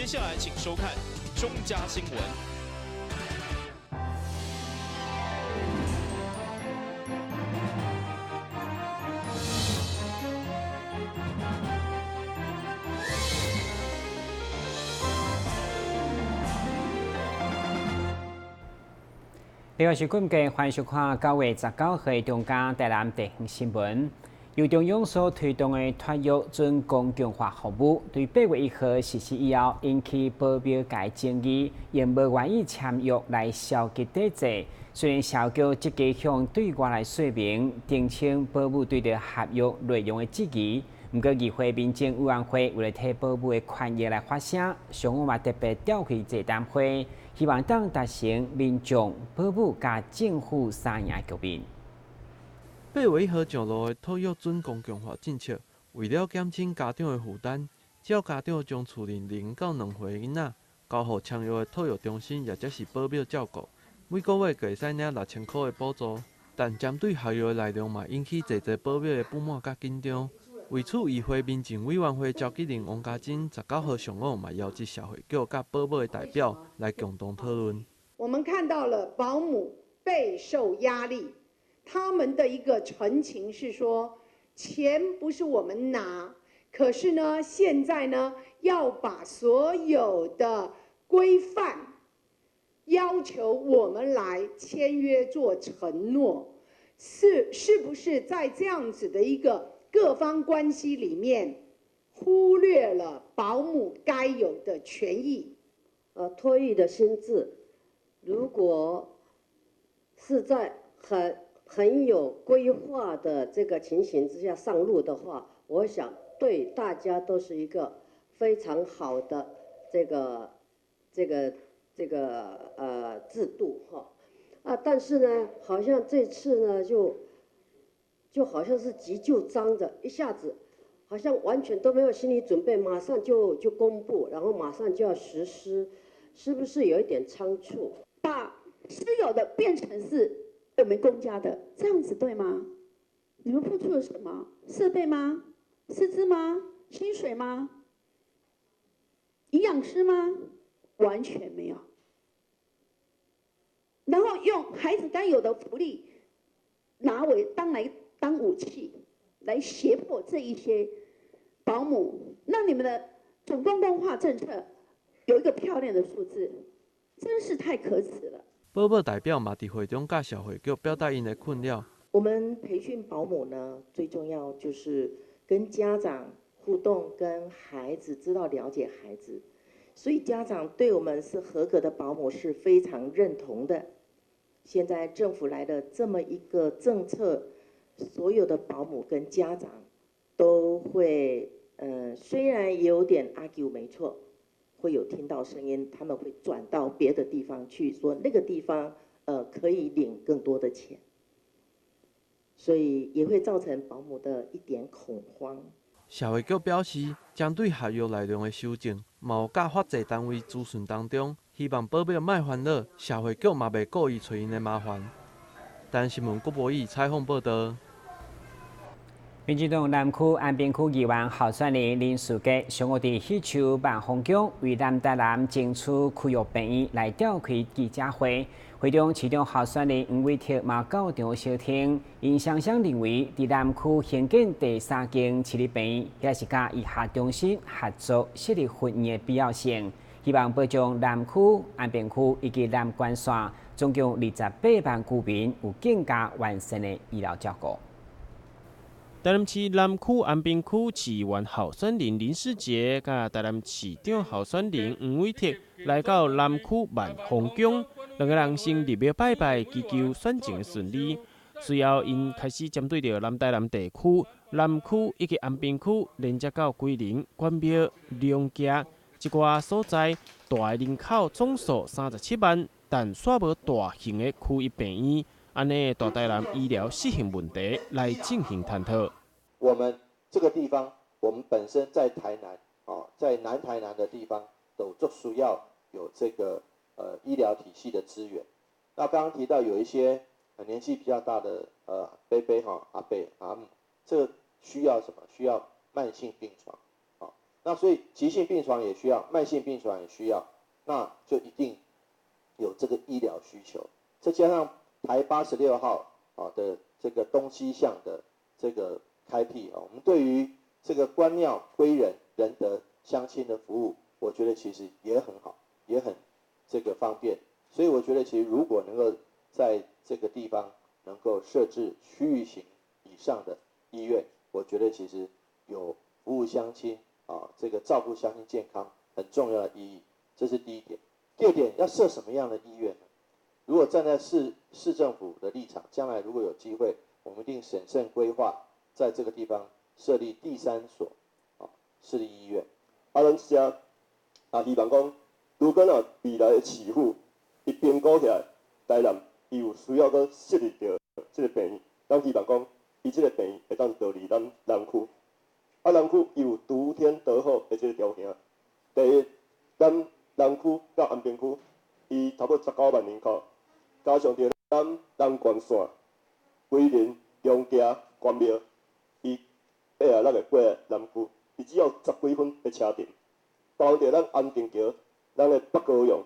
接下来请收看中嘉新闻。你好，是观众，欢迎收看9月19日中嘉台南地方新闻。由中央所推动的脱药准公共化服务，对8月1号实施以后，引起保镖界争议，因无愿意签约来消极抵制。虽然消局积极向对外来说明，澄清保姆对着合约内容的质疑，不过议会民政委员会为了替保姆的权益来发声，上午嘛特别召开座谈会，希望当达成民众、保姆加政府三赢局面。8月1号上路的托育准公共化政策，为了减轻家长的负担，只要家长将厝内0到2岁的囡仔交予签约的托育中心，或者是保镖照顾，每个月可会使领6000块的补助。但针对合约的内容嘛，引起侪保镖的不满甲紧张。为此，议会民政委员会召集人王家珍19号上午嘛邀集社会局甲保姆的代表来共同讨论。我们看到了保姆备受压力。他们的一个陈情是说，钱不是我们拿，可是呢，现在呢要把所有的规范要求我们来签约做承诺，是不是在这样子的一个各方关系里面，忽略了保姆该有的权益？托育的薪资，如果是在很有规划的这个情形之下上路的话，我想对大家都是一个非常好的这个制度哈但是呢，好像这次呢就好像是急就章的，一下子好像完全都没有心理准备，马上就公布，然后马上就要实施，是不是有一点仓促？把私有的变成是我们公家的，这样子对吗？你们付出了什么？设备吗？师资吗？薪水吗？营养师吗？完全没有。然后用孩子该有的福利当武器，来胁迫这一些保姆，让你们的总公共化政策有一个漂亮的数字，真是太可耻了。保姆代表嘛，伫会中甲社会局表达因的困扰。我们培训保姆呢，最重要就是跟家长互动，跟孩子知道了解孩子，所以家长对我们是合格的保姆是非常认同的。现在政府来的这么一个政策，所有的保姆跟家长都会，虽然也有点 argue 没错。会有听到声音，他们会转到别的地方去，说那个地方可以领更多的钱，所以也会造成保姆的一点恐慌。社会局表示，针对合约内容的修正，嘛有甲法制单位咨询当中，希望保镖莫烦恼，社会局嘛袂故意找因的麻烦。但新闻郭博义采访报道。民进党南区安平区议员候选人林书杰上午伫喜洲万丰宫为南台南争取区域病院来召开记者会，会中其中候选人黄伟哲嘛到场相听，因相认为伫南区兴建第3间市立病院，也是甲医学中心合作设立分院的必要性，希望保障南区、安平区以及南关线总共28万居民有更加完善的医疗照顾。台南市南区安平区市议员候选人林世杰，甲台南市长候选人黄伟哲来到南区万丰宫，两个人先入庙拜拜，祈求选情顺利。随后，因开始针对着南台南地区、南区以及安平区，连接到桂林、关庙、龙家一寡所在，大的人口总数37万，但煞无大型的区域病院。安尼大台南医疗失衡问题来进行探讨。我们这个地方，我们本身在台南，在南台南的地方，都需要有这个医疗体系的资源。那刚刚提到有一些年纪比较大的伯伯阿伯阿姆，这个需要什么？需要慢性病床，那所以急性病床也需要，慢性病床也需要，那就一定有这个医疗需求。再加上台86号的这个东西向的这个开辟我们对于这个关庙归仁仁德乡亲的服务，我觉得其实也很好，也很这个方便。所以我觉得其实如果能够在这个地方能够设置区域型以上的医院，我觉得其实有服务乡亲这个照顾乡亲健康很重要的意义，这是第一点。第二点，要设什么样的医院呢？如果站在市政府的立场，将来如果有机会，我们一定审慎规划，在这个地方设立第3所市立医院。咱只希望讲，如果未来的市府一评估起来，台南伊有需要搁设立着这个病院，咱希望讲，伊这个病院会当调离咱南区。南区伊有得天独厚的这个条件。第一，咱南区到安平区，伊差不多19万人口，加上着咱南关线、桂林、中嘉、关庙，伊咱会过来南区，伊只要10几分的车程，包括咱安定桥、咱的北高雄、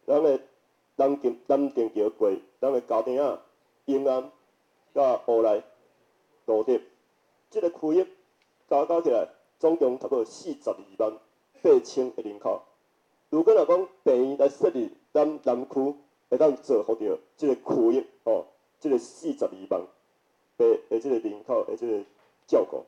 咱的南定桥过，咱的高亭仔、永安、甲乌来、罗德，这个区域加起来，总共差不多428000的人口。如果讲病院来设立咱南区，会当造福着这个区域这个42万的这个人口的这个照顾。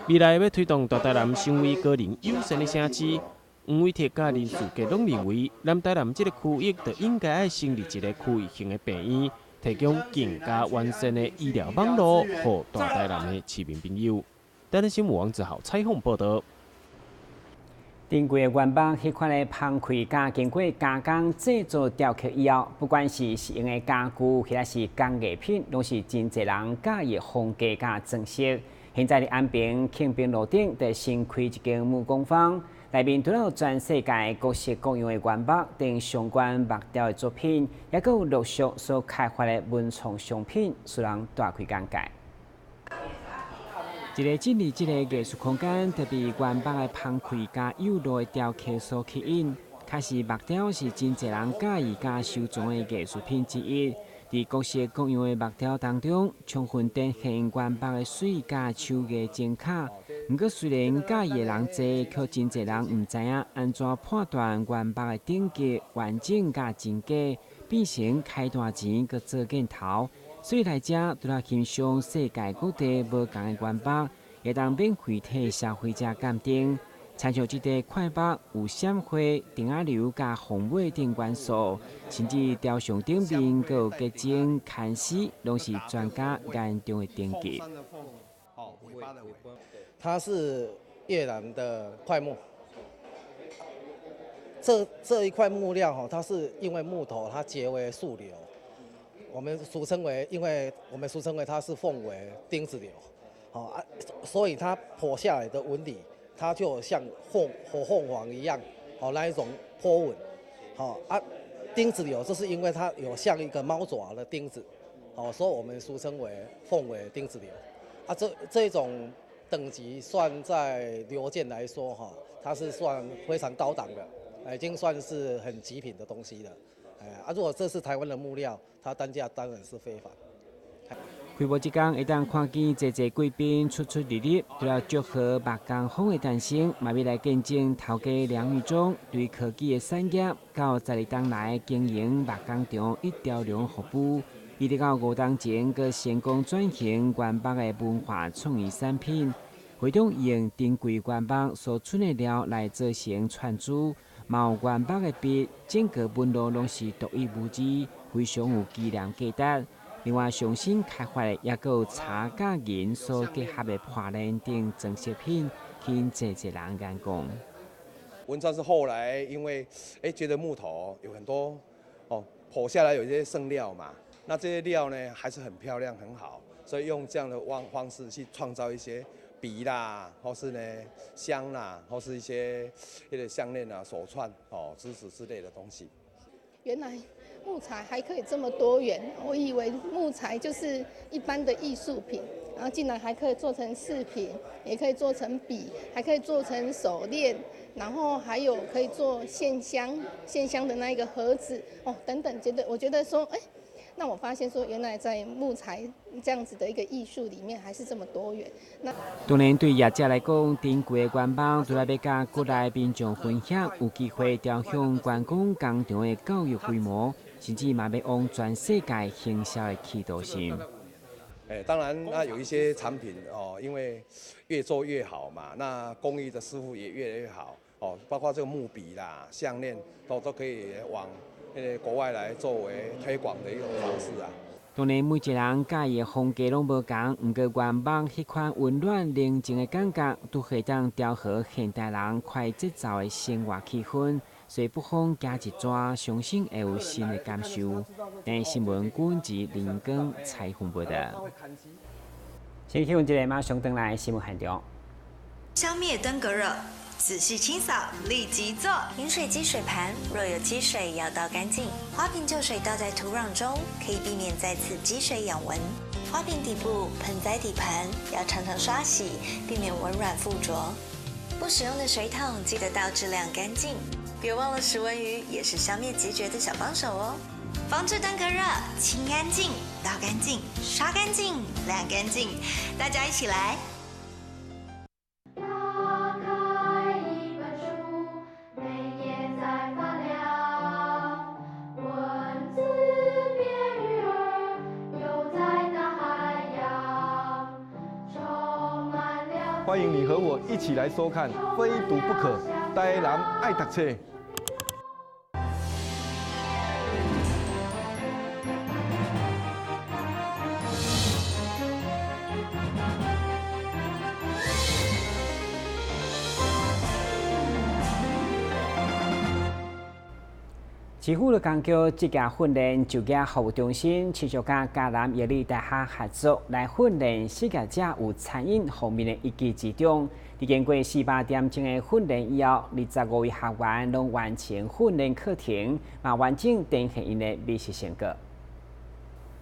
未来要推动大台南成为高龄友善的城市，黄伟哲甲林书杰拢认为，南台南这个区域就应该要成立一个区域性的病院，提供更加完善的医疗网络，给大台南的市民朋友。台南新闻王志豪采访报道。顶柜原版迄款的芳开家经过加工制作雕刻以后，不管是用的家具，或者是工艺品，拢是真侪人介意风格甲装饰。现在伫安平庆平路顶，在新开一间木工坊，内面除了全世界各式各样的原木等相关木雕的作品，也佫有陆续所开发的文创商品，使人大开眼界。一个进入这个艺术空间，特别原木的芳开加釉路的雕刻所吸引。确实，木雕是真侪人介意加收藏的艺术品之一。在各式各样的木雕当中，充分展现原木的水加手艺精巧。不过，虽然介意的人多，却真侪人唔知影安怎判断原木的顶级完整加真假，变成开大钱佮做镜头。所以来遮，除了欣赏世界各地无同的原木，也当免费替消费者鉴定。参照这块块木有闪花、丁仔流加红尾等元素，甚至雕像顶面佮有结晶、看丝，拢是专家眼中的顶级。它是越南的块木，这一块木料它是因为木头它结为树瘤。我们俗称为它是凤尾钉子流，所以它剖下来的纹理，它就像火凤凰一样，那一种波纹，钉子流，这是因为它有像一个猫爪的钉子，所以我们俗称为凤尾钉子流，这种等级算在流件来说，它是算非常高档的，已经算是很极品的东西了。如果这是台湾的木料，它单价当然是非凡。开幕即天，会当看见侪贵宾出入入，除了祝贺木工坊的诞生，嘛要来见证头家梁玉忠对科技的产业到12年来经营木工厂一条龙服务，一直到5年前，佮成功转型原木的文化创意产品，会中用珍贵原木所出的料来做成串珠。毛原木的笔，整个纹路拢是独一无二，非常有质量价值。另外，上新开发的也有茶甲银所结合的破烂等装饰品，吸引侪人眼光。文创是后来因为觉得木头有很多剖下来有一些剩料嘛，那这些料呢还是很漂亮很好，所以用这样的方式去创造一些笔啦，或是呢香啦，或是一些项链啊、手串、珠子之类的东西。原来木材还可以这么多元，我以为木材就是一般的艺术品，然后竟然还可以做成饰品，也可以做成笔，还可以做成手链，然后还有可以做线香的那一个盒子哦等等，我觉得说，那我发现说，原来在木材这样子的一个艺术里面，还是这么多元。当然，对业者来讲，珍贵的原邦除了要甲国内民众分享，有机会调向观光工厂的教育规模，甚至嘛要往全世界行销的企图心。当然，那有一些产品因为越做越好嘛，那工艺的师傅也越来越好包括这个木笔啦、项链都可以往国外来作为推广的一种方式啊。当然，每一个人介意的风格拢无同，不过原邦迄款温暖宁静的感觉，都可以当调和现代人快节奏的生活气氛。所以不妨加一抓，相信会有新的感受。新闻管及林根采访报道。先听一个马上登来新闻现场。消灭登革热。仔细清扫，立即做。饮水机水盘若有积水，要倒干净。花瓶旧水倒在土壤中，可以避免再次积水养蚊。花瓶底部、盆栽底盘要常常刷洗，避免蚊卵附着。不使用的水桶记得倒至晾干净。别忘了食蚊鱼也是消灭孑孓的小帮手哦。防治登革热，清干净、倒干净、刷干净、晾干净，大家一起来。欢迎你和我一起来收看《非读不可》，台南爱读册。市府的工局职业训练就业服务中心持续甲嘉南药理大学合作，来训练失业者有餐饮方面的一技之长。伫经过48点钟的训练以后，25位学员拢完成训练课程，嘛完整呈现因的美食成果。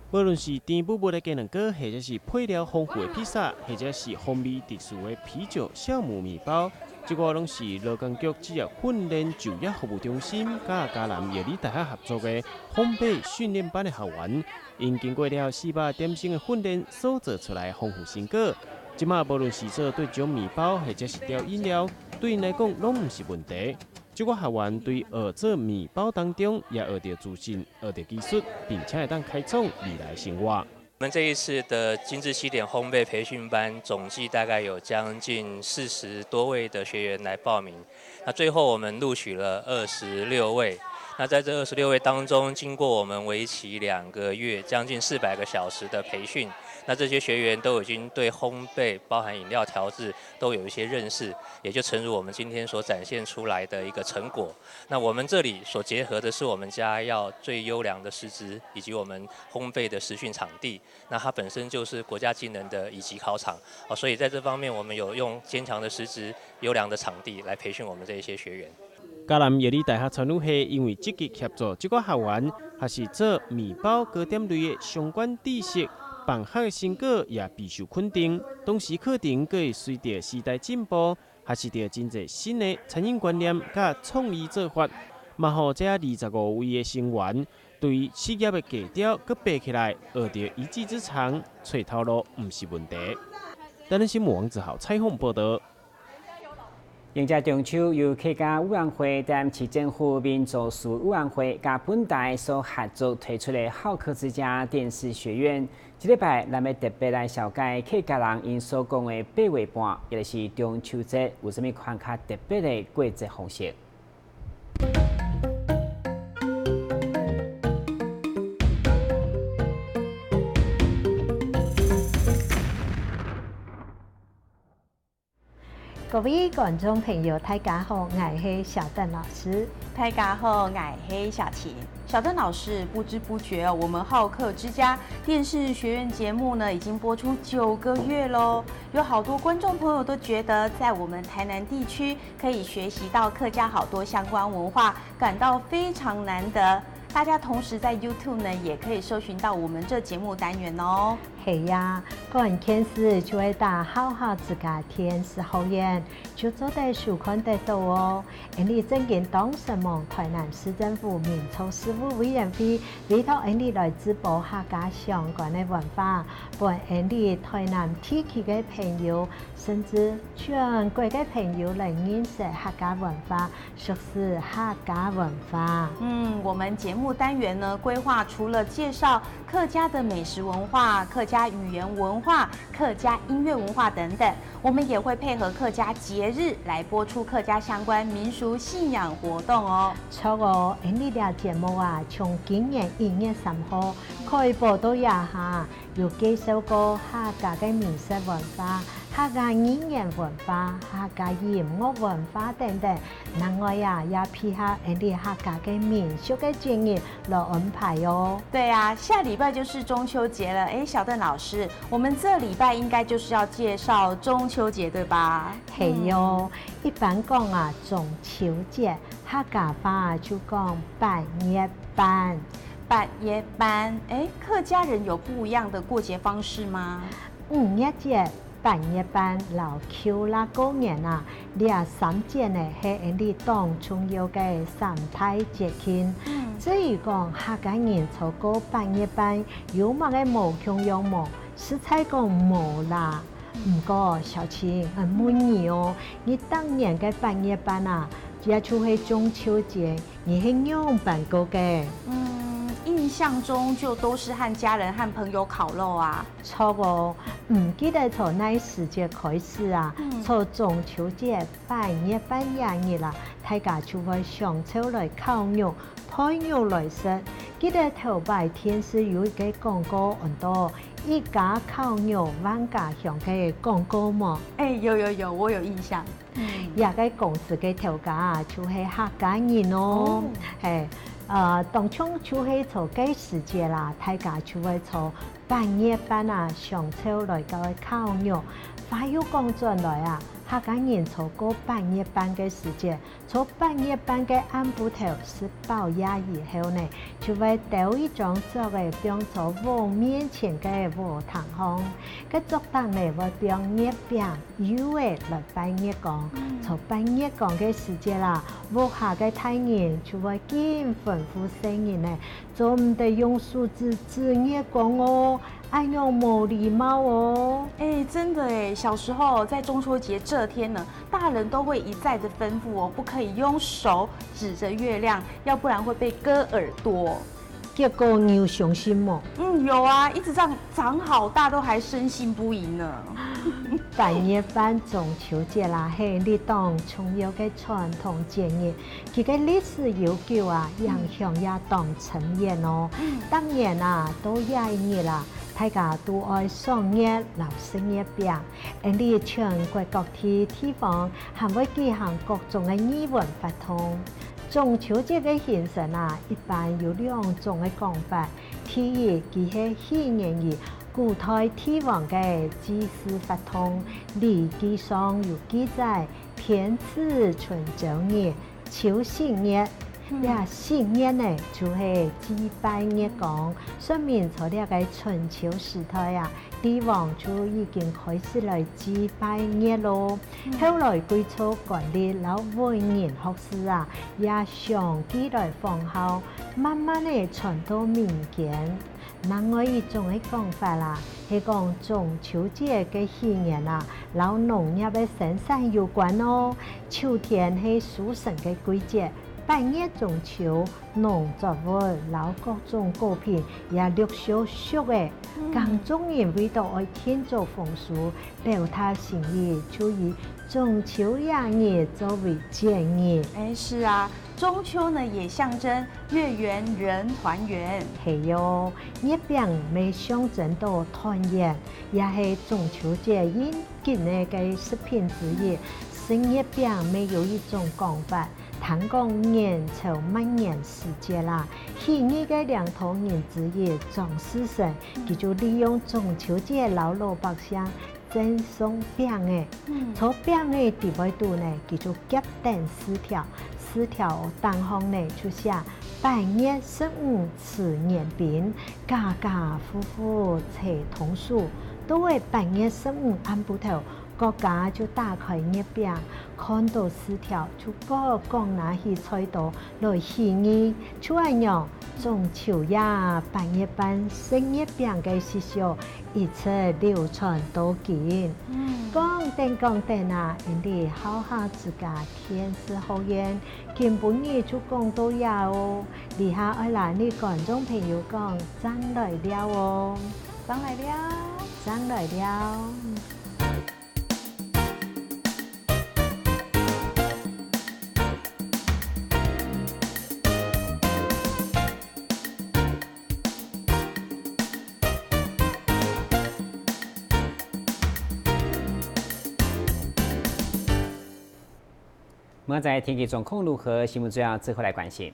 无论是甜不不的鸡卵糕，或者是配料丰富的披萨，或者是风味特殊的啤酒酵母面包，这个拢是劳工局职业训练就业服务中心甲嘉南药理大学合作的烘焙训练班的学员，因经过了48点钟的训练所做出来的丰富成果。即马无论是做对种面包，或者是调饮料，对因来讲拢毋是问题。这个学员对学做面包当中也学到自信、学到技术，并且会当开创未来生活。我们这一次的精致西点烘焙培训班，总计大概有将近40多位的学员来报名。那最后我们录取了26位。那在这26位当中，经过我们为期2个月，将近400个小时的培训，那这些学员都已经对烘焙，包含饮料调制，都有一些认识，也就诚如我们今天所展现出来的一个成果。那我们这里所结合的是我们家要最优良的师资，以及我们烘焙的实训场地。那它本身就是国家技能的乙级考场，所以在这方面我们有用坚强的师资、优良的场地来培训我们这一些学员。嘉南药理大学传入系因为积极协助这个学员，还是做面包糕点类的相关知识，办学的成果也备受肯定。同时课程佫会随着时代进步，还是着真侪新的餐饮观念甲创意做法，嘛互这25位的成员对于事业的格调佫爬起来，学到一技之长，找头路毋是问题。台南新闻王子豪采访报道。迎接中秋，由客家委员会、台南市政府民族事务委员会甲本台所合作推出的好客之家电视学院，这礼拜咱要特别来了解客家人因所讲的8月半，也就是中秋节，有啥物款较特别的过节方式？各位观众朋友，大家好，我是小邓老师。大家好，我是小琴。小邓老师，不知不觉我们好客之家电视学院节目呢，已经播出9个月喽。有好多观众朋友都觉得，在我们台南地区可以学习到客家好多相关文化，感到非常难得。大家同时在 YouTube 呢也可以搜寻到我们这节目单元哦。系呀，个人天使就会打好好自家天使后援，就做得数看得到哦。你正经当什么？台南市政府民俗事务委员会委托你来直播客家相关的文化，帮你台南地区的朋友，甚至全国的朋友来认识客家文化，熟悉客家文化。我们节目单元呢规划除了介绍客家的美食文化、客家语言文化、客家音乐文化等等，我们也会配合客家节日来播出客家相关民俗信仰活动哦。错哦，你俩节目啊，从今年1月3號開播到一下，有介紹過客家嘅民俗文化、客家語言文化、客家音樂文化等等。另外呀，也配合你客家嘅民俗嘅專業來安排哦。对啊，下禮拜就是中秋節了。哎，小鄧老師，我們這禮拜應該就是要介紹中秋節，對吧？係喲，一般講啊，中秋節客家話就講8月半。8月半，哎，客家人有不一樣的過節方式嗎？5月節、8月半、老秋啦過年啊，呢3節呢係你當重要嘅3大節慶。至於講客家人做過8月半，有乜嘅無窮樣貌，實在講冇啦。唔過小青很滿意哦，你當年嘅8月半啊，也就係中秋節，你係用辦過嘅。印象中就都是和家人和朋友烤肉啊。錯哦，唔記得從那時節開始啊，從中秋節8月半日啦，大家就會上秋來烤肉、配肉來食。記得頭擺天是有一個廣告很多，一家烤肉萬家香嘅廣告嘛。有，我有印象。也個公司嘅頭家就係客家人哦，當中就係從幾時節啦，大家就會從8月半啊上秋來個烤肉，話要講轉來啊，客家人從過8月半嘅時節，從8月半嘅暗部頭18日以後呢，就會到一種作為變做我面前嘅和堂巷，個作當呢會變月餅、油誒來8月講，從8月講嘅時節啦，我下嘅大人就會見吩咐聲音呢，就唔得用數字直接講哦。哎呦，冇禮貌哦！真的哎，小時候在中秋節這天呢，大人都會一再的吩咐我，不可以用手指着月亮，要不然會被割耳朵。結果你有相信嗎？有啊，一直這樣長好大都還深信不疑呢。8月半中秋節啦，係你當重要嘅傳統節日，佢嘅歷史悠久啊，影響也當深遠哦。當然啊，都廿年啦。大家都愛賞月、留食月餅，你全國各地地方還會舉行各種嘅語文活動。中秋節嘅形式啊，一般有2種嘅講法。第一，佢係紀念於古代帝王嘅祭祀活動，禮記上有記載，天子春秋日、秋夕日。新年呢就係祭拜月講，說明從呢個春秋時代啊，帝王就已經開始來祭拜月咯。後來貴族管理老文人學士啊，也相繼來仿效，慢慢地傳到民間。另外一種嘅講法啦，係講中秋節嘅紀念啊，老農業嘅生產有關哦。秋天係屬神嘅季節。8月中秋，農作物、老各種果品也陸續熟誒。耕種人為到愛慶祝豐收，表達心意，就以中秋日作為節日。是啊，中秋呢也象徵月圓人團圓。係喲，月餅咪象徵到團圓，也係中秋節應景嘅食品之一。生月餅咪有一種講法。談講年朝萬年時節啦，喜日嘅兩頭人之一莊士誠，佢就利用中秋節老百姓蒸松饼的，炒饼的底尾度呢叫做夹蛋丝条，丝条当方呢就写8月15吃年饼，家家户户齐同数，都会8月15暗晡头。各家就打开月饼，看到丝条就各讲拿起菜刀来喜意，就爱样中秋夜8月半食月饼嘅习俗，一直流传到今。讲定啊，人哋好下自家天赐好缘，根本嘢就讲到呀哦。以下爱来你观众朋友讲，真来了哦，真来了，真来了。我们在天气状况如何？新闻主要之后来关心。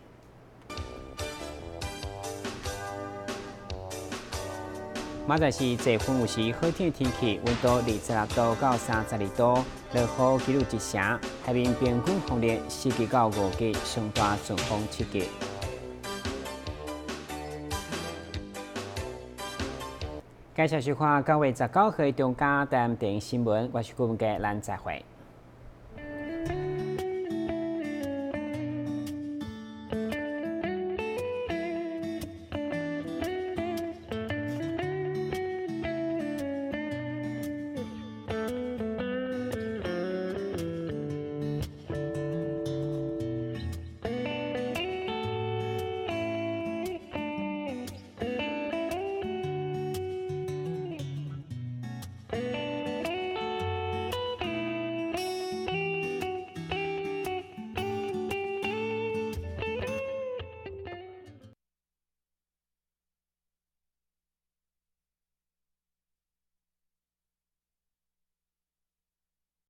马在是这风有时好天天气，温度26度到32度，热雨记录一成，海面平均风力4级到5级，上大阵风7级。介绍收看9月19号中加台电新闻，我是顾文杰，咱再会。